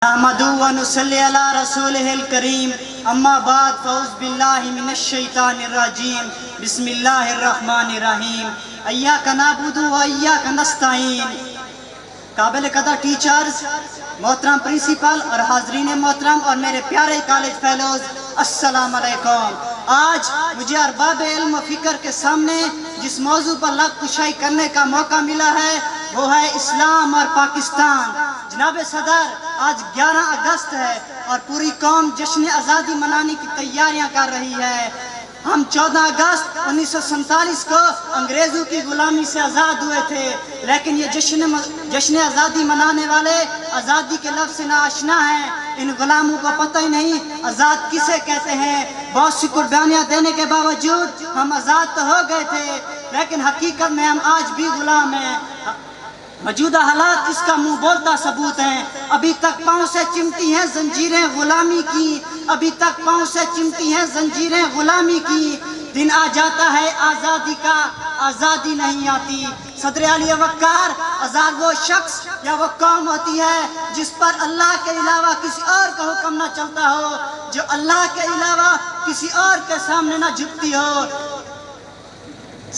نحمدہ و نصلی علی رسولہ الکریم اما بعد فاعوذ باللہ من الشیطان الرجیم بسم اللہ الرحمن الرحیم ایاک نعبد و ایاک نستعین۔ قابل قدر ٹیچرز، محترم پرنسپل اور حاضرین محترم اور میرے پیارے کالج فیلوز، السلام علیکم۔ آج مجھے ارباب علم و فکر کے سامنے جس موضوع پر لب کشائی کرنے کا موقع ملا ہے وہ ہے اسلام اور پاکستان۔ جناب صدر، آج 11 اگست ہے اور پوری قوم جشن آزادی منانے کی تیاریاں کر رہی ہے۔ ہم 14 اگست 1947 کو انگریزوں کی غلامی سے آزاد ہوئے تھے، لیکن یہ جشن آزادی منانے والے آزادی کے لفظ سے ناآشنا ہیں۔ ان غلاموں کو پتہ ہی نہیں آزاد کسے کہتے ہیں۔ بہت سی قربانیاں دینے کے باوجود ہم آزاد تو ہو گئے تھے، لیکن حقیقت میں ہم آج بھی غلام ہیں۔ موجودہ حالات اس کا منہ بولتا ثبوت ہیں۔ ابھی تک پاؤں سے چمٹی ہیں زنجیریں غلامی کی، ابھی تک پاؤں سے چمٹی ہیں زنجیریں غلامی کی۔ دن آ جاتا ہے آزادی کا، آزادی نہیں آتی۔ صدر علی وقار، آزاد وہ شخص یا وہ قوم ہوتی ہے جس پر اللہ کے علاوہ کسی اور کا حکم نہ چلتا ہو، جو اللہ کے علاوہ کسی اور کے سامنے نہ جھکتی ہو۔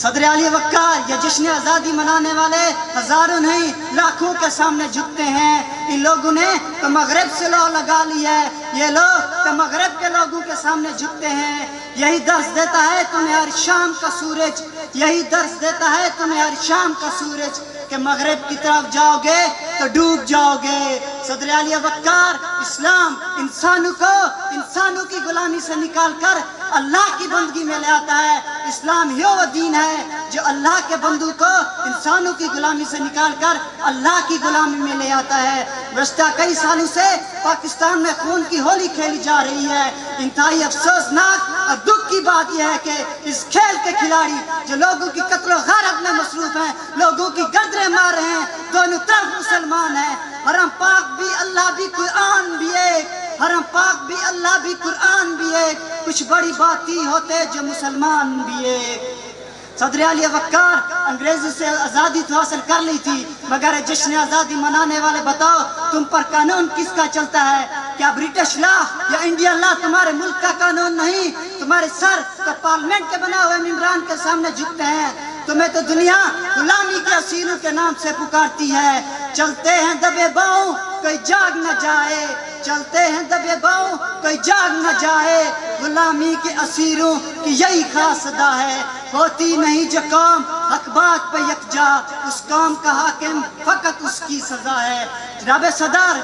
صدر علی وقار، یہ جشن آزادی منانے والے ہزاروں نہیں لاکھوں کے سامنے جھکتے ہیں۔ ان لوگوں نے تو مغرب سے لو لگا لی ہے، یہ لوگ تو مغرب کے لوگوں کے سامنے جھکتے ہیں۔ یہی درس دیتا ہے تمہیں ہر شام کا سورج، یہی درس دیتا ہے تمہیں ہر شام کا سورج کہ مغرب کی طرف جاؤ گے تو ڈوب جاؤ گے۔ صدر علی وقار، اسلام انسانوں کی غلامی سے نکال کر اللہ کی بندگی میں لے آتا ہے۔ اسلام ہی وہ دین ہے جو اللہ کے بندوں کو انسانوں کی غلامی سے نکال کر اللہ کی غلامی میں لے آتا ہے۔ گزشتہ کئی سالوں سے پاکستان میں خون کی ہولی کھیلی جا رہی ہے۔ انتہائی افسوسناک اور دکھ کی بات یہ ہے کہ اس کھیل کے کھلاڑی جو لوگوں کی قتل و غارت میں مصروف ہیں، لوگوں کی گردنیں مار رہے ہیں، دونوں طرف مسلمان ہیں۔ حرم پاک بھی اللہ بھی قرآن بھی ایک، حرم پاک بھی اللہ بھی قرآن بھی ایک، کچھ بڑی بات ہی ہوتے جو مسلمان بھی ایک۔ صدر علی وقار، انگریزی سے آزادی تو حاصل کر لی تھی، مگر جشن آزادی منانے والے بتاؤ تم پر قانون کس کا چلتا ہے؟ کیا برٹش لا یا انڈین لا تمہارے ملک کا قانون نہیں؟ تمہارے سر تو پارلیمنٹ کے بنا ہوئے ممبران کے سامنے جھکتے ہیں۔ تمہیں تو دنیا غلامی کے اسیروں کے نام سے پکارتی ہے۔ چلتے ہیں دبے باؤں کوئی جاگ نہ جائے، چلتے ہیں دبے باؤں کوئی جاگ نہ جائے، غلامی کے اسیروں کی یہی خاص ادا ہے۔ ہوتی نہیں جو قوم حق بات پہ یکجا، اس قوم کا حاکم فقط اس کی سزا ہے۔ جناب صدر،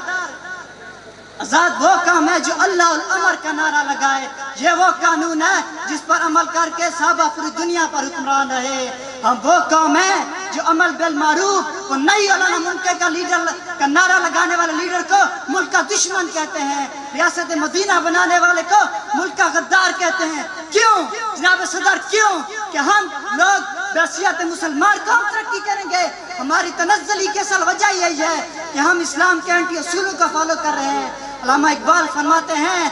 آزاد وہ قوم ہے جو اللہ الامر کا نعرہ لگائے، یہ وہ قانون ہے جس پر عمل کر کے صحابہ پوری دنیا پر حکمران رہے۔ ہم وہ قوم ہے جو عمل بالمعروف و نہی عن المنکر کا لیڈر کا نعرہ لگانے والے لیڈر کو ملک کا دشمن کہتے ہیں، ریاست مدینہ بنانے والے کو ملک کا غدار کہتے ہیں۔ کیوں جناب صدر، کیوں کہ ہم لوگ بحیثیت مسلمان قوم ترقی کریں گے؟ ہماری تنزلی کی اصل وجہ یہی ہے کہ ہم اسلام کے اینٹی اصولوں کا فالو کر رہے ہیں۔ علامہ اقبال فرماتے ہیں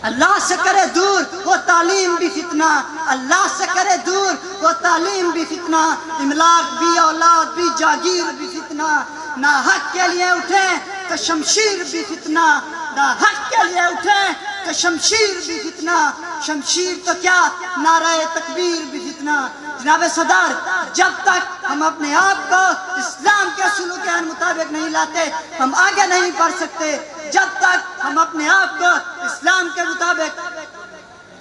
اللہ سے کرے دور وہ تعلیم بھی فتنہ، اللہ سے کرے دور وہ تعلیم بھی فتنہ، املاک بھی اولاد بھی جاگیر بھی فتنہ، نہ حق کے لیے اٹھیں تو شمشیر بھی فتنہ، نہ حق کے لیے اٹھیں تو شمشیر بھی فتنہ، شمشیر تو کیا نعرہ تکبیر بھی فتنہ۔ جناب صدر، جب تک ہم اپنے آپ کو اسلام کے اصولوں کے مطابق نہیں لاتے ہم آگے نہیں بڑھ سکتے۔ جب تک ہم اپنے آپ کو اسلام کے مطابق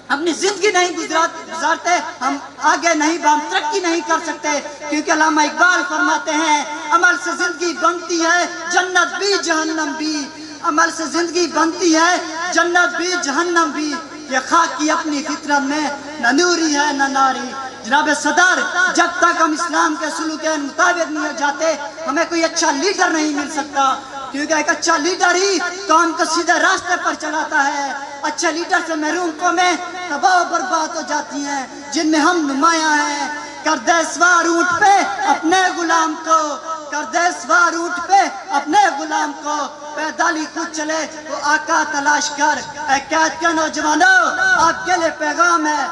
اپنی زندگی نہیں گزارتے ہم آگے نہیں ہم ترقی نہیں کر سکتے، کیونکہ علامہ اقبال فرماتے ہیں عمل سے زندگی بنتی ہے جنت بھی جہنم بھی، عمل سے زندگی بنتی ہے جنت بھی جہنم بھی، یہ خاک کی اپنی فطرت میں نہ نوری ہے نہ ناری۔ جناب صدر، جب تک ہم اسلام کے اصولوں کے مطابق نہیں جاتے ہمیں کوئی اچھا لیڈر نہیں مل سکتا، کیونکہ ایک اچھا لیڈر ہی قوم کو سیدھے راستے پر چلاتا ہے۔ اچھے لیڈر سے محروم قومیں تباہ و برباد ہو جاتی ہیں، جن میں ہم نمایاں ہیں۔ کر دے سوار اونٹ پہ اپنے غلام کو، کر دے سوار اونٹ پہ اپنے غلام کو، پیدالی خود چلے وہ آقا تلاش کر۔ اے قید کے نوجوانوں، آپ کے لیے پیغام ہے،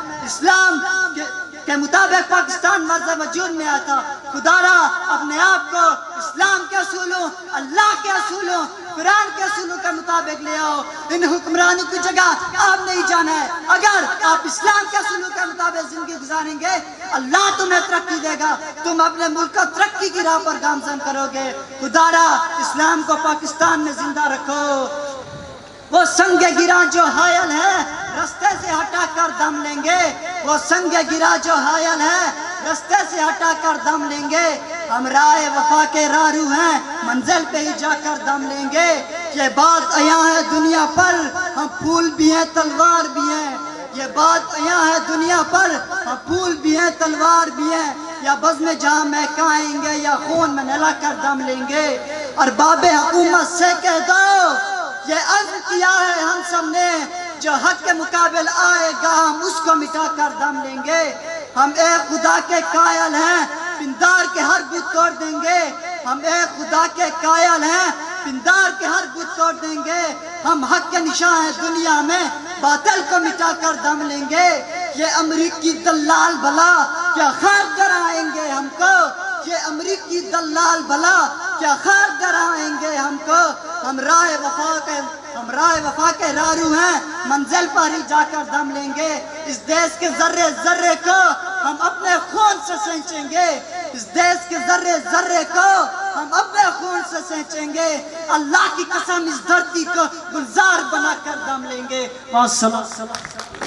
کے مطابق پاکستان مرز وجود میں آتا. خدا را اپنے آپ کو اسلام کے اصولوں، اللہ کے اصولوں، قرآن کے اصولوں کے مطابق لے آؤ. ان حکمرانوں کی جگہ آپ نہیں جانا ہے. اگر آپ اسلام کے اصولوں کے مطابق زندگی گزاریں گے اللہ تمہیں ترقی دے گا، تم اپنے ملک کو ترقی کی راہ پر گامزن کرو گے. خدا را اسلام کو پاکستان میں زندہ رکھو. وہ سنگ گرا جو حائل ہے رستے سے ہٹا کر دم لیں گے. وہ سنگ گرا جو حائل ہے رستے سے ہٹا کر دم لیں گے. ہم راہ وفا کے راہرو ہیں، منزل پہ ہی جا کر دم لیں گے. یہ بات عیاں ہے دنیا پر، ہم پھول بھی ہیں تلوار بھی ہیں. یہ بات عیاں ہے دنیا پر، ہم پھول بھی ہیں تلوار بھی ہیں. یا بزم جہاں مہکائیں گے یا خون میں نہلا کر دم لیں گے. اور باب حکومت سے کہہ دو یہ عزم کیا ہے ہم سب نے، جو حق کے مقابل آئے گا ہم اس کو مٹا کر دم لیں گے. ہم ایک خدا کے قائل ہیں، پندار کے ہر بت توڑ دیں گے. ہم ایک خدا کے قائل ہیں، پندار کے ہر بت توڑ دیں گے. ہم حق کے نشاں ہیں دنیا میں، باطل کو مٹا کر دم لیں گے. یہ امریکی دلال بھلا کیا خیر کرائیں گے ہم کو. یہ امریکی دلال بھلا کیا خیر کرائیں گے ہم کو. ہم راہ وفا کے راہرو ہیں، منزل پر ہی جا کر دم لیں گے. اس دیش کے ذرے ذرے کو ہم اپنے خون سے سینچیں گے. اس دیش کے ذرے ذرے کو ہم اپنے خون سے سینچیں گے. اللہ کی قسم اس دھرتی کو گلزار بنا کر دم لیں گے. والسلام.